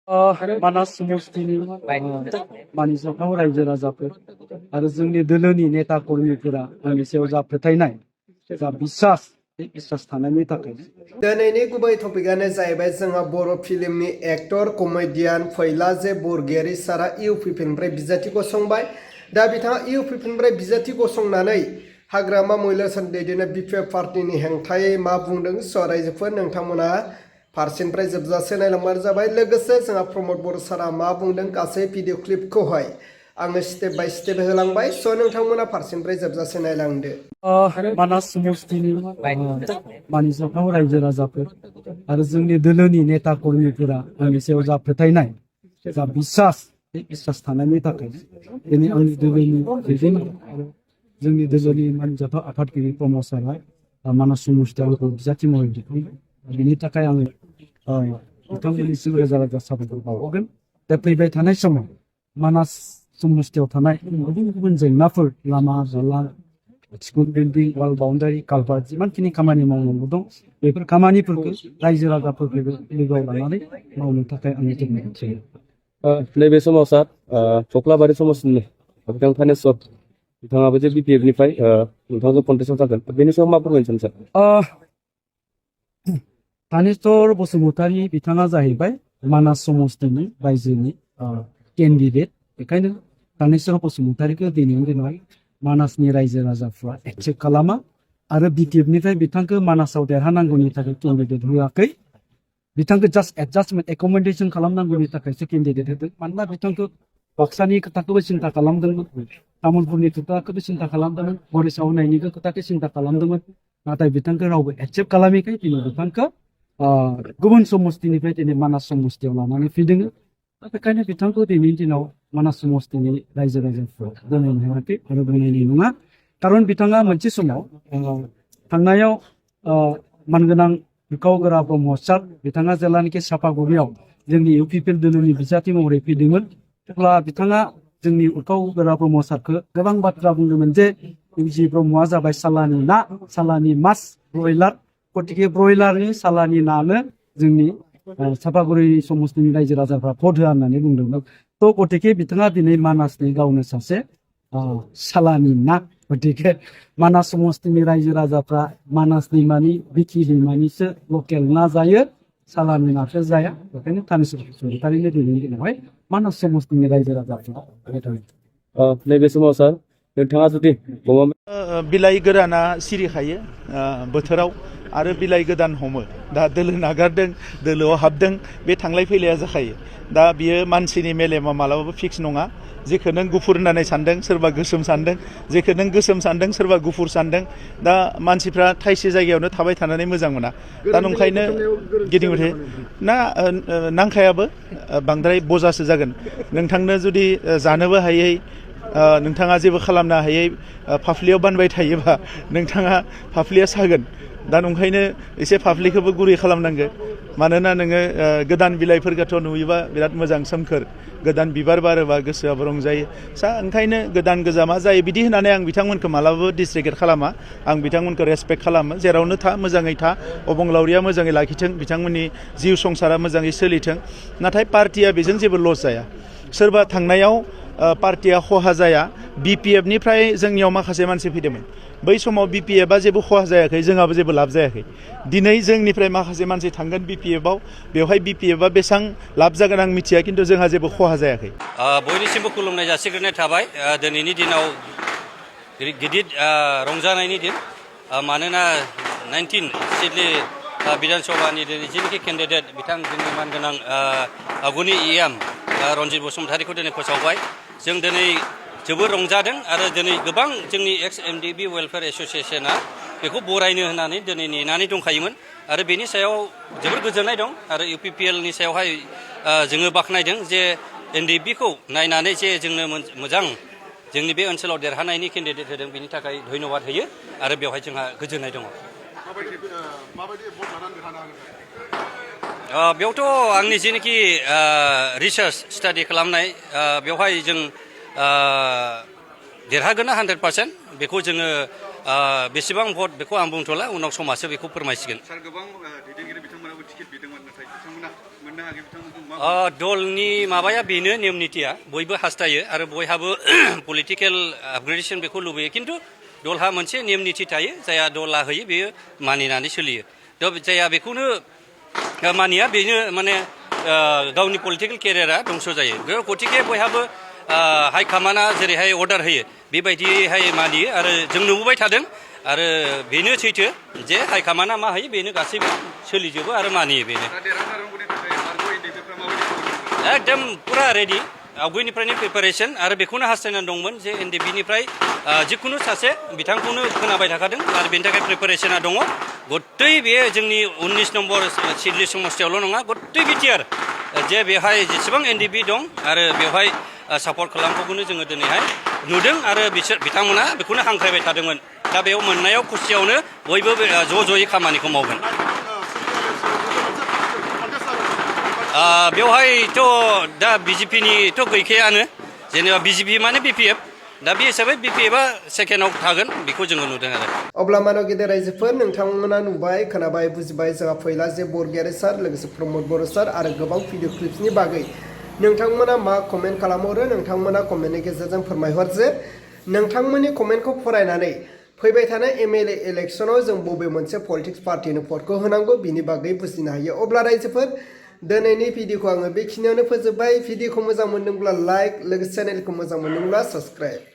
मानास समष्टिनि मानिजाथाव रायजो राजाफोर आरो जोंनि दोलोनि नेता कर्मिफोरा आंनि सायाव जा फोथायनाय जा बिसास बे बिसास थानायनि थाखाय दिनैनि गुबै टपिकआनो जाहैबाय जोंहा बर' फिल्मनि एक्टर कमेडियान फैला जे बरगयारी सारा इउपिपिनिफ्राय बिजाथि गसंबाय। दा बिथाङा इउपिपिनिफ्राय बिजाथि गसंनानै हाग्रामा मैलोसन दैदेननो बिपिएफ पार्टिनि हेंथायै मा बुंदों रायजोफोर नोंथांमोना फारसेनिफ्राय जोबजासे नायलांबानो जाबाय। लोगोसे जोंहा प्रमद बर' सारा मा बुंदों गासै भिडिअ क्लिपखौहाय आङो स्टेप बाय स्टेप होलांबाय। नोंथांमोना फारसेनिफ्राय जोबजासे नायलांदो। मानास समष्टिनि मानिजाथाव रायजो राजाफोर आरो जोंनि दोलोनि नेता कर्मिफोरा आंनि सायाव जा फोथायनाय जा बिसास बे बिसास थानायनि थाखाय दिनै आंनि दोलोनि दैदेनगिरि आरो जोंनि दोलोनि मानिजाथाव आफादगिरि प्रमद सारा मानास समष्टियाव आंखौ बिजाथि महरै दिखांबाय। बिनि थाखाय आङो बिथांमोननिसिम रोजा रोजा साबायखर बावहरगोन। दा फैबाय थानाय समाव मानास समष्टियाव थानाय गुबुन गुबुन जेंनाफोर लामा दालां स्कुल बिल्डिं वाल बाउन्डारि कालभार्ट जिमानखिनि खामानि मावनांगौ दं बेफोर खामानिफोरखौ रायजो राजाफोरखौ लोगोआव लानानै मावनो थाखाय आङो जोंनो थिनो। नैबे समाव सार फख्लाबारि समष्टिनि बिथां थानेस्वर बिथाङाबो जे बिपिएफनिफ्राय नोंथांजों कन्टेस्टआव जागोन बेनि सायाव मा फोरमायनो सानो सार? थानेस्वर बसुमतारी बिथाङा जाहैबाय मानास समष्टिनि रायजोनि केन्डिडेट। बेखायनो थानेस्वर बसुमतारीखौ दिनैनि दिनाव मानासनि रायजो राजाफ्रा एक्सेप्ट खालामा आरो बिपिएफनिफ्राय बिथांखौ मानासाव देरहानांगौनि थाखाय केन्डिडेट होआखै। बिथांखौ जास्ट एडजास्टमेन्ट एकमडेसन खालामनांगौनि थाखायसो केन्डिडेट होदों। मानोना बिथांखौ बाक्सानि खोथाखौबो सिन्था खालामदोंमोन, तामुलपुरनि खोथाखौबो सिन्था खालामदोंमोन, बरिसाव होनायनि खोथाखौ सिन्था खालामदोंमोन। नाथाय बिथांखौ रावबो एक्सेप्ट खालामैखाय दिनै बिथांखौ गुबुन समष्टिनिफ्राय दिनै मानास समष्टियाव लानानै फैदों। दा बेखायनो बिथांखौ दिनैनि दिनाव मानास समष्टिनि रायजो राजाफ्रा गनायनो हायाखै आरो गनायनाय नङा। खारन बिथाङा मोनसे समाव थांनायाव मानगोनां बिखाव गोरा ब्रह्म सार बिथाङा जेब्लानाखि सापागुरियाव जोंनि इउपिपिएल दोलोनि बिजाथि महरै फैदोंमोन अब्ला बिथाङा जोंनि उरखाव गोरा ब्रह्म सारखौ गोबां बाथ्रा बुंदोंमोन जे इउजि ब्रह्मआ जाबाय सालानि ना, सालानि मास ब्रयलार, गतिके ब्रयलारनि सालानि नानो जोंनि सापागुरि समष्टिनि रायजो राजाफ्रा भट होआ होननानै बुंदोंमोन। थ' गतिके बिथाङा दिनै मानासनि गावनो सासे सालानि ना। गतिके मानास समष्टिनि रायजो राजाफ्रा मानास दैमानि बिखि दैमानिसो लकेल ना जायो, सालानि नाखौ जाया। बेखायनो थानेस्वर बसुमतारीनो दिनैनि दिनावहाय मानास समष्टिनि रायजो राजाफ्रा नैबे समाव सार नोंथाङा जुदि बिलाइ गोराना सिरिखायो बोथोराव आरो बिलाइ गोदान हमो। दा दोलो नागारदों, दोलोआव हाबदों, बे थांलाय फैलाया जाखायो। दा बियो मानसिनि मेलेमा मालाबाबो फिक्स नङा। जेखौ नों गुफुर होननानै सानदों सोरबा गोसोम सानदों, जेखौ नों गोसोम सानदों सोरबा गुफुर सानदों। दा मानसिफ्रा थाइसे जायगायावनो थाबाय थानानै मोजां मोना। दा नंखायनो गिदिंबाय थायो ना नांखायाबो बांद्राय बजासो जागोन। नोंथांनो जुदि जानोबो हायै नोंथाङा जेबो खालामनो हायै फाफ्लियाव बानबाय थायोबा नोंथाङा फाफ्लिया सागोन। दा नंखायनो एसे फाफ्लिखौबो गुरै खालामनांगो। मानोना नोङो गोदान बिलाइफोरखौथ' नुयोबा बिराद मोजां सोमखोर, गोदान बिबार बारोबा गोसोआबो रंजायो। ओंखायनो गोदान गोजामा जायो बिदि होननानै आं बिथांमोनखौ मालाबाबो डिसरेगेट खालामा। आं बिथांमोनखौ रेसपेक्ट खालामो। जेरावनो था मोजाङै था, अबंलावरिया मोजाङै लाखिथों, बिथांमोननि जिउ संसारा मोजाङै सोलिथों। नाथाय पार्टिया बेजों जेबो लस जाया। सोरबा थांनायाव पार्टिया खहा जाया। बिपिएफनिफ्राय जोंनियाव माखासे मानसि फैदोंमोन। बै समाव बिपिएफआ जेबो खहा जायाखै, जोंहाबो जेबो लाब जायाखै। दिनै जोंनिफ्राय माखासे मानसि थांगोन बिपिएफआव, बेवहाय बिपिएफआ बेसेबां लाब जागोन आं मिथिया, खिन्थु जोंहा जेबो खहा जायाखै। बयनिसिमबो खुलुमनाय जासिग्रोनाय थाबाय। दिनैनि दिनाव गिदिर रंजानायनि दिन। मानोना 19 सिडली बिधान सभानि दिनै जिनोखि केन्डिडेट बिथां जोंनि मानगोनां आगुनि इएम रन्जित बसुमतारीखौ दिनै फोसावबाय। जों दिनै जोबोर रंजादों आरो दिनै गोबां जोंनि एक्स एमडिबि वेलफेयार एस'सियेसना बेखौ बरायनो होननानै दिनै नेनानै दंखायोमोन आरो बेनि सायाव जोबोर गोजोननाय दं। आरो इउपिपिएलनि सायावहाय जोङो बाख्नायदों जे एनडिबिखौ नायनानै जे जोंनो मोजां जोंनि बे ओनसोलाव देरहानायनि केन्डिडेट होदों, बेनि थाखाय धन्यबाद होयो आरो बेवहाय जोंहा गोजोननाय दङ। बेयावथ' आंनि जेनोखि रिसार्च स्टाडि खालामनाय बेवहाय जों देरहागोना 100%। बेखौ जोङो बेसेबां भट बेखौ आं बुंथ'ला, उनाव समासो बेखौ फोरमायसिगोन। सार गोबां दैदेनगिरि बिथांमोनाबो टिकेट बिदोंमोन, नाथाय बिथांमोना मोननो दलनि माबाया बेनो नेम नितिया बयबो हास्थायो आरो बयहाबो पलिटिकेल आपग्रेडेसन बेखौ लुबैयो खिन्थु दलहा मोनसे नेम निति थायो जायहा दला होयो बेयो मानिनानै सोलियो थ' जायहा बेखौनो मानिया बेनो माने गावनि पलिटिकेल केरियारा दंस' जायो गतिके बयहाबो हाइकामान्डआ जेरैहाय अर्डार होयो बेबायदिहाय मानियो आरो जों नुबोबाय थादों आरो बेनो सैथो जे हाइकामान्डआ मा होयो बेनो गासैबो सोलिजोबो आरो मानियो बेनो एकदम पुरा रेडि आवगायनिफ्रायनो प्रिपारेसन आरो बेखौनो हास्थायनानै दंमोन जे एनडिपिनिफ्राय जिखुनु सासे बिथांखौनो खोनाबाय थाखादों आरो बेनि थाखाय प्रिपारेसना दङ गत्तै बे जोंनि 19 नम्बर सिडली समस्तियावल' नङा गत्तै बिटिआर जे बेवहाय जेसेबां एनडिपि दं आरो बेवहाय सापर्ट खालामखौनो जोङो दिनैहाय नुदों आरो बिथांमोना बेखौनो हांख्रायबाय थादोंमोन दा बेयाव मोननायाव खुसियावनो बयबो ज' ज'यै खामानिखौ मावगोन बेवहायथ' दा बिजेपिनिथ' गैखायानो जेनेबा बिजेपि माने बिपिएफ दा बे हिसाबै बिपिएफआ सेकेन्डआव थागोन बेखौ जोङो नुदों आरो अब्ला मानव गेदेर रायजोफोर नोंथांमोना नुबाय खोनाबाय बुजिबाय जोंहा फैला जे बरगयारी सार लोगोसे प्रमद बर' सार आरो गोबां भिडिअ क्लिप्सनि बागै नोंथांमोना मा कमेन्ट खालामहरो नोंथांमोना कमेन्टनि गेजेरजों फोरमायहर जे नोंथांमोननि कमेन्टखौ फरायनानै फैबाय थानाय एमएलए इलेक्सनाव जों बबे मोनसे पलिटिक्स पार्टिनो भटखौ होनांगौ बिनि बागै बुजिनो हायो अब्ला रायजोफोर दिनैनि भिडिअखौ आङो बेखिनियावनो फोजोबबाय भिडिअखौ मोजां मोनदोंब्ला लाइक लोगोसे चेनेलखौ मोजां मोनदोंब्ला साबस्क्राइब